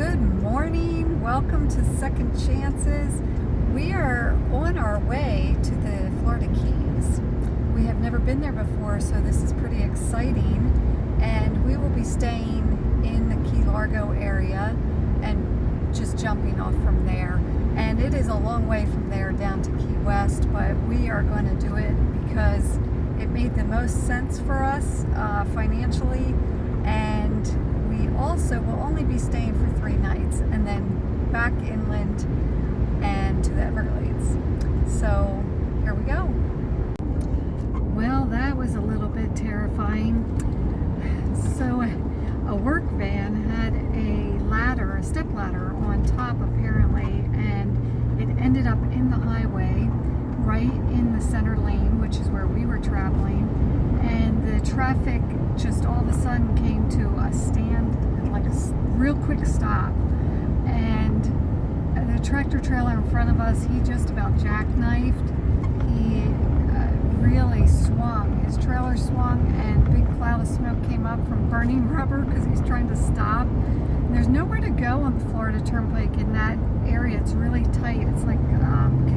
Good morning. Welcome to Second Chances. We are on our way to the Florida Keys. We have never been there before, so this is pretty exciting. And we will be staying in the Key Largo area and just jumping off from there. And it is a long way from there down to Key West, but we are going to do it because it made the most sense for us financially. And we also will only be staying for 3 nights and then back inland and to the Everglades. So here we go. Well, that was a little bit terrifying. So a work van had a ladder, a step ladder on top apparently, and it ended up in the highway right in the center lane, which is where we were traveling. And the traffic just all of a sudden came to a stand, like a real quick stop. And the tractor trailer in front of us, he just about jackknifed. He really swung. His trailer swung, and a big cloud of smoke came up from burning rubber because he's trying to stop. And there's nowhere to go on the Florida Turnpike in that area. It's really tight. It's like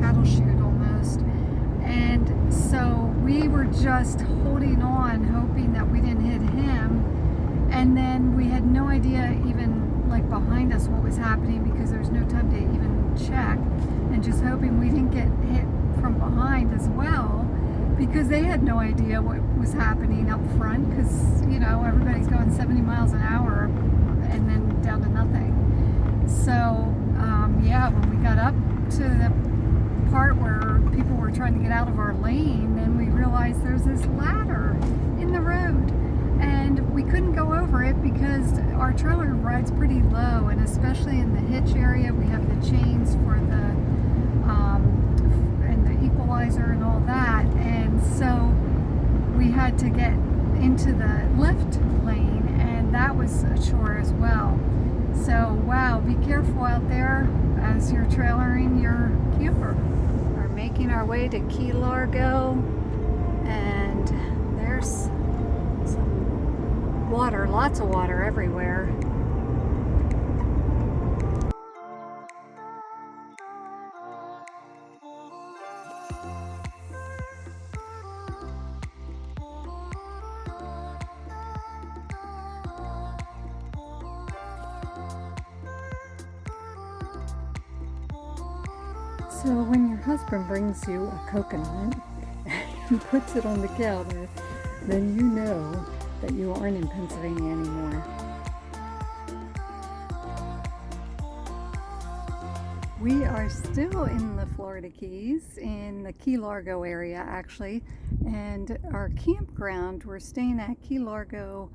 cattle chute almost. And so we were just holding on, hoping that we didn't hit him. And then we had no idea even like behind us what was happening because there was no time to even check, and just hoping we didn't get hit from behind as well, because they had no idea what was happening up front, because you know everybody's going 70 miles an hour and then down to nothing. So yeah, when we got up to the part where people were trying to get out of our lane, then we realized there's this ladder in the road, and we couldn't go over it because our trailer rides pretty low, and especially in the hitch area we have the chains for the and the equalizer and all that, and so we had to get into the left lane, and that was a chore as well. So wow, be careful out there as you're trailering your camper. We're making our way to Key Largo, and there's some water, lots of water everywhere. So when your husband brings you a coconut and puts it on the counter, then you know that you aren't in Pennsylvania anymore. We are still in the Florida Keys, in the Key Largo area actually, and our campground, we're staying at Key Largo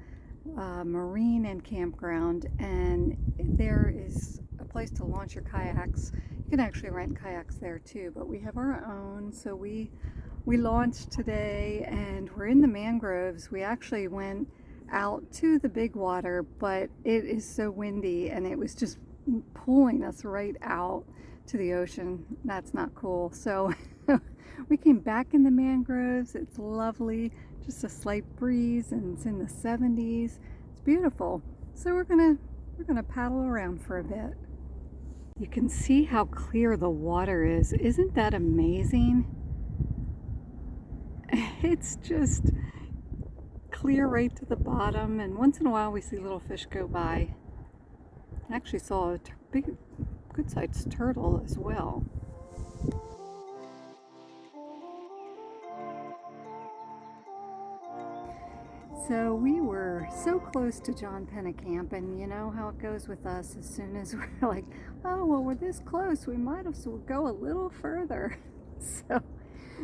Marina and Kampground, and there is a place to launch your kayaks. You can actually rent kayaks there too, but we have our own. So we launched today, and we're in the mangroves. We actually went out to the big water, but it is so windy, and it was just pulling us right out to the ocean. That's not cool. So we came back in the mangroves. It's lovely, just a slight breeze, and it's in the 70s. It's beautiful. So we're gonna paddle around for a bit. You can see how clear the water is. Isn't that amazing? It's just clear right to the bottom, and once in a while we see little fish go by. I actually saw a big, good-sized turtle as well. So we were so close to John Pennekamp, and you know how it goes with us. As soon as we're like, oh well, we're this close, we might as well go a little further.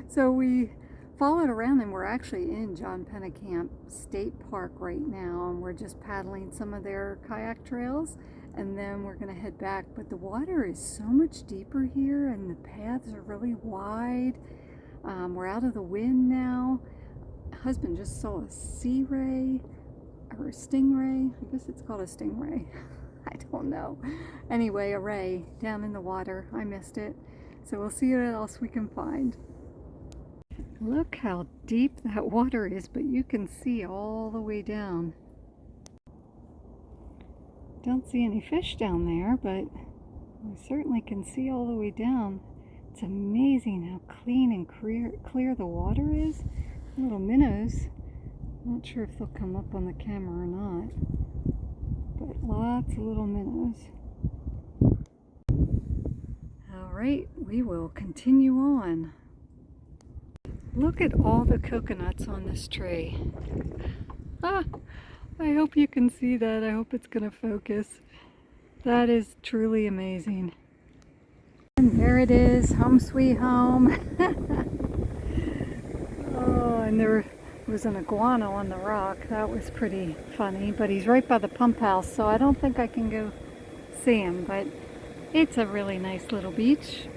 So we followed around, and we're actually in John Pennekamp State Park right now, and we're just paddling some of their kayak trails, and then we're gonna head back. But the water is so much deeper here, and the paths are really wide. We're out of the wind now. Husband just saw a sea ray or a stingray. I guess it's called a stingray. I don't know. Anyway, a ray down in the water. I missed it. So we'll see what else we can find. Look how deep that water is, but you can see all the way down don't see any fish down there, but I certainly can see all the way down. It's amazing how clean and clear the water is. Little minnows. Not sure if they'll come up on the camera or not, but lots of little minnows. All right, we will continue on. Look at all the coconuts on this tree. Ah, I hope you can see that. I hope it's going to focus. That is truly amazing. And there it is, home sweet home. Oh, and there was an iguana on the rock. That was pretty funny, but he's right by the pump house, so I don't think I can go see him, but it's a really nice little beach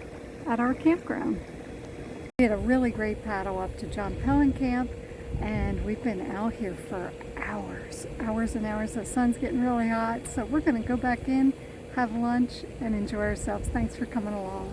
at our campground. We had a really great paddle up to John Pellenkamp, and we've been out here for hours and hours. The sun's getting really hot, so we're going to go back in, have lunch, and enjoy ourselves. Thanks for coming along.